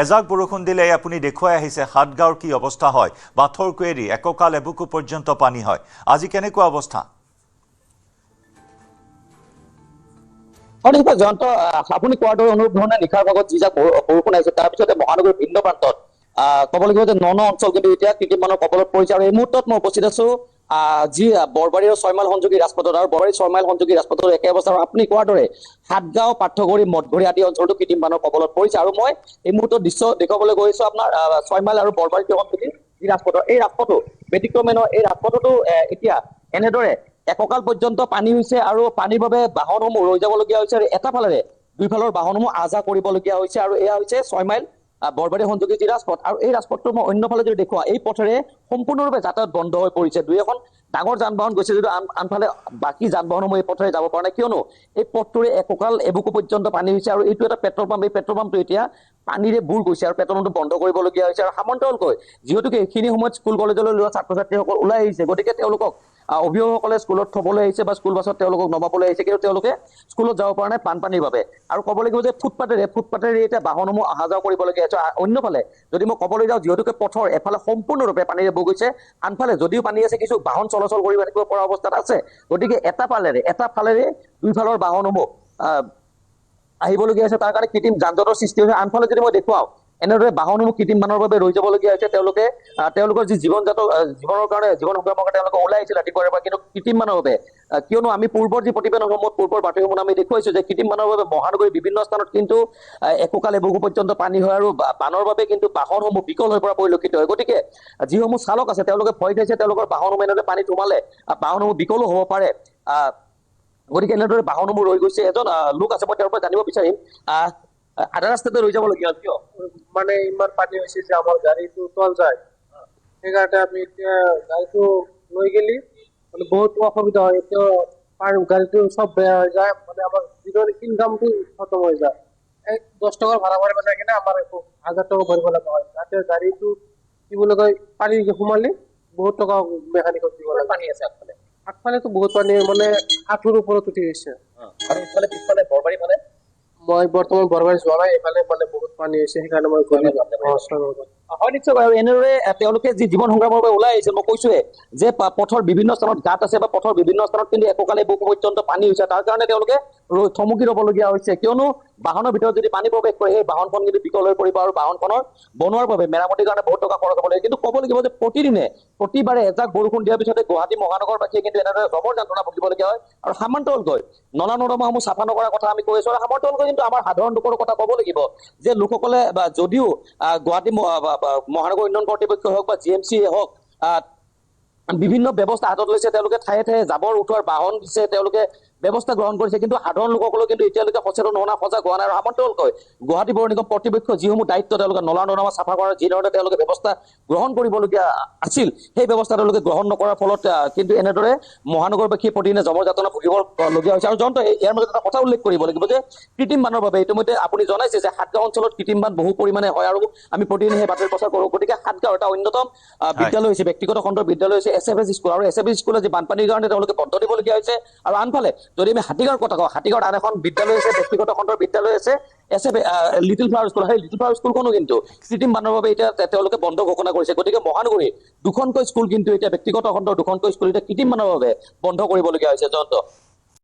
এজাক বৰষুণ দিলে আপুনি দেখুৱাই আহিছে হাটগাঁৱৰ কি অৱস্থা হয় বাথৰকো এৰি এককাল এবুকু পৰ্যন্ত পানী হয় আজি কেনেকুৱা অৱস্থা জয়ন্ত আপুনি কোৱাৰ দৰে অনুৰূপ ধৰণে নিশাৰ ভাগত যি যাক বৰষুণ আহিছে তাৰ পিছতে মহানগৰীৰ ভিন্ন প্ৰান্তত ক'ব লাগিব যে ন অঞ্চল কিন্তু এতিয়া কৃত্ৰিমানৰ কবলত পৰিছে আৰু এই মুহূৰ্তত মই উপস্থিত আছো যি বৰবাৰী আৰু 6 মাইল সংযোগী ৰাজপথত আৰু বৰবাৰী 6 মাইল সংযোগী ৰাজপথৰ একে অৱস্থা আপুনি কোৱাৰ দৰে হাটগাঁও পাৰ্থগুৰি মঠঘৰী আদি অঞ্চলটো কৃত্ৰিমানৰ কবলত পৰিছে আৰু মই এই মুহূৰ্তত দৃশ্য দেখুৱাবলৈ গৈছো আপোনাৰ 6 মাইল আৰু বৰবাৰী সংযোগী যি ৰাজপথৰ এই ৰাজপথটো ব্যতিক্ৰমেনৰ এই ৰাজপথতো এতিয়া এনেদৰে এককাল পৰ্যন্ত পানী হৈছে আৰু পানীৰ বাবে বাহনসমূহ ৰৈ যাবলগীয়া হৈছে আৰু এটা ফালেৰে দুইফালৰ বাহনসমূহ আহা যাহ কৰিবলগীয়া হৈছে আৰু এয়া হৈছে 6 মাইল বৰবাৰী সংযোগী যি ৰাজপথ আৰু এই ৰাজপথটো মই অন্যফালে যদি দেখুৱা এই পথেৰে সম্পূৰ্ণৰূপে যাতায়াত বন্ধ হৈ পৰিছে দুই এখন ডাঙৰ যান বাহন গৈছে যদিও আনফালে বাকী যান বাহনসমূহ এই পথেৰে যাব পৰা নাই কিয়নো এই পথটোৰে এককাল এবুকু পৰ্যন্ত পানী হৈছে আৰু এইটো এটা পেট্ৰল পাম্প এই পেট্ৰল পাম্পটো এতিয়া পানীৰে বুৰ গৈছে আৰু পেট্ৰল পাম্পটো বন্ধ কৰিবলগীয়া হৈছে আৰু সামন্তৰালকৈ যিহেতুকে এইখিনি সময়ত স্কুল কলেজলৈ লোৱা ছাত্ৰ ছাত্ৰীসকল ওলাই আহিছে গতিকে তেওঁলোকক অভিভাৱকসকলে স্কুলত থবলৈ আহিছে বা স্কুল বাছত তেওঁলোকক নমাবলৈ আহিছে কিন্তু তেওঁলোকে স্কুলত যাব পৰা নাই বানপানীৰ বাবে আৰু ক'ব লাগিব যে ফুটপাতেৰে এতিয়া বাহনসমূহ অহা যোৱা কৰিবলগীয়া হৈছে অন্যফালে যদি মই ক'বলৈ যাওঁ যিহেতুকে পথৰ এফালে সম্পূৰ্ণৰূপে পানীৰে বুৰ গৈছে আনফালে যদিও পানী আছে কিছু বাহন চলাচল কৰিব পৰা অৱস্থাত আছে গতিকে এটা ফালেৰে দুইফালৰ বাহনসমূহ আহিবলগীয়া হৈছে তাৰ কাৰণে কৃত্ৰিম যান জঁটৰ সৃষ্টি হৈছে আনফালে যদি মই দেখুৱাওঁ এনেদৰে বাহনসমূহ কৃত্ৰিম বানৰ বাবে ৰৈ যাবলগীয়া হৈছে তেওঁলোকৰ যি জীৱনৰ কাৰণে জীৱন সংগ্ৰামৰ কাৰণে তেওঁলোকে ওলাই আহিছিল ৰাতিপুৱাৰ পৰা কিন্তু কৃত্ৰিম বানৰ বাবে কিয়নো আমি পূৰ্বৰ যি প্ৰতিবেদনসমূহ পূৰ্বৰ বাতৰিসমূহ আমি দেখুৱাইছো যে কৃত্ৰিম বানৰ বাবে মহানগৰীৰ বিভিন্ন স্থানত কিন্তু এককাল এবুকু পৰ্যন্ত পানী হয় আৰু বানৰ বাবে কিন্তু বাহনসমূহ বিকল হৈ পৰা পৰিলক্ষিত হয় গতিকে যিসমূহ চালক আছে তেওঁলোকে ভয় খাইছে তেওঁলোকৰ বাহনসমূহ এনেদৰে পানীত সোমালে বাহনসমূহ বিকলো হ'ব পাৰে গতিকে এনেদৰে বাহনসমূহ ৰৈ গৈছে এজন লোক আছে মই তেওঁৰ পৰা জানিব বিচাৰিম আধা ৰাস্তাতে ৰৈ যাবলগীয়া কিয় মানে ইমান পানী হৈছে যে আমাৰ গাড়ীটো তল যায় সেইকাৰণে আমি এতিয়া গাড়ীটো লৈ গেলি মানে বহুত অসুবিধা হয় এতিয়া গাড়ীটো চব বেয়া হৈ যায় মানে আমাৰ যিটো ইনকামটো খতম হৈ যায় 10 টকা ভাড়া মাৰিব যায় কিনে আমাৰ 1000 টকা ভৰিব লগা হয় তাতে গাড়ীটো কি বুলি কয় পানী সোমালে বহুত টকা মেকানিকক দিব লাগে পানী আছে আগফালেতো বহুত পানী মানে আঁঠুৰ ওপৰত উঠি গৈছে আৰু ইফালে পিছফালে বৰবাৰী ফালে মই বৰ্তমান বৰবাৰী যোৱা নাই এইফালে মানে বহুত পানী হৈছে সেইকাৰণে মই হয় নিশ্চয় বাৰু এনেদৰে তেওঁলোকে যি জীৱন সংগ্ৰামৰ বাবে ওলাই আহিছে মই কৈছোৱে যে পথৰ বিভিন্ন স্থানত গাঁত আছে বা পথৰ বিভিন্ন স্থানত কিন্তু এককাল এবুকু পৰ্যন্ত পানী হৈছে তাৰ কাৰণে তেওঁলোকে থমকি ৰ'বলগীয়া হৈছে কিয়নো বাহনৰ ভিতৰত যদি পানী প্ৰৱেশ কৰে সেই বাহনখন কিন্তু বিকল হৈ পৰিব আৰু বাহনখনৰ বনোৱাৰ বাবে মেৰামতিৰ কাৰণে বহুত টকা খৰচ হ'ব লাগে কিন্তু ক'ব লাগিব যে প্ৰতিবাৰে এজাক বৰষুণ দিয়াৰ পিছতে গুৱাহাটী মহানগৰবাসীয়ে কিন্তু এনেদৰে জবৰ যন্ত্ৰণা ভুগিবলগীয়া হয় আৰু সামান্তৰালকৈ নলা নৰ্দমাসমূহ চাফা নকৰাৰ কথা আমি কৈ আছো আৰু সামান্তৰালকৈ কিন্তু আমাৰ সাধাৰণ লোকৰ কথা ক'ব লাগিব যে লোকসকলে বা যদিও গুৱাহাটী মহানগৰ উন্নয়ন কৰ্তৃপক্ষ হওক বা GMC হওক বিভিন্ন ব্যৱস্থা হাতত লৈছে তেওঁলোকে ঠায়ে ঠায়ে জাবৰ উঠোৱাৰ বাহন দিছে তেওঁলোকে ব্যৱস্থা গ্ৰহণ কৰিছে কিন্তু সাধাৰণ লোকসকলেও কিন্তু এতিয়ালৈকে সচেতন হোৱা নাই সজাগ হোৱা নাই আৰু সামান্তৰালকৈ গুৱাহাটী পৌৰ নিগম কৰ্তৃপক্ষ যিসমূহ দায়িত্ব তেওঁলোকে নলা নৰ্দমা চাফা কৰাৰ যি ধৰণে তেওঁলোকে ব্যৱস্থা গ্ৰহণ কৰিবলগীয়া আছিল সেই ব্যৱস্থা তেওঁলোকে গ্ৰহণ নকৰাৰ ফলত কিন্তু এনেদৰে মহানগৰবাসীয়ে প্ৰতিদিনে জমৰ যাতনা ভুগিবলগীয়া হৈছে আৰু ইয়াৰ মাজত এটা কথা উল্লেখ কৰিব লাগিব যে কৃত্ৰিম বানৰ বাবে ইতিমধ্যে আপুনি জনাইছে যে হাটগাঁও অঞ্চলত কৃত্ৰিম বান বহু পৰিমাণে হয় আৰু আমি প্ৰতিদিনে সেই বাতৰি প্ৰচাৰ কৰোঁ গতিকে হাটগাঁও এটা অন্যতম বিদ্যালয় হৈছে ব্যক্তিগত খণ্ডৰ বিদ্যালয় হৈছে SFS স্কুল আৰু SFS স্কুলে যি বানপানীৰ কাৰণে তেওঁলোকে বন্ধ দিবলগীয়া হৈছে আৰু আনফালে যদি আমি হাতীগাঁৱৰ কথা কওঁ হাতীগাঁৱত আন এখন বিদ্যালয় আছে ব্যক্তিগত খণ্ডৰ বিদ্যালয় আছে লিটিল ফ্লাৱাৰ স্কুল সেই লিটিল ফ্লাৱাৰ স্কুলখনো কিন্তু কৃত্ৰিম বানৰ বাবে এতিয়া তেওঁলোকে বন্ধ ঘোষণা কৰিছে গতিকে মহানগৰী দুখনকৈ স্কুল কিন্তু এতিয়া ব্যক্তিগত খণ্ডৰ দুখনকৈ স্কুল এতিয়া কৃত্ৰিম বানৰ বাবে বন্ধ কৰিবলগীয়া হৈছে জয়ন্ত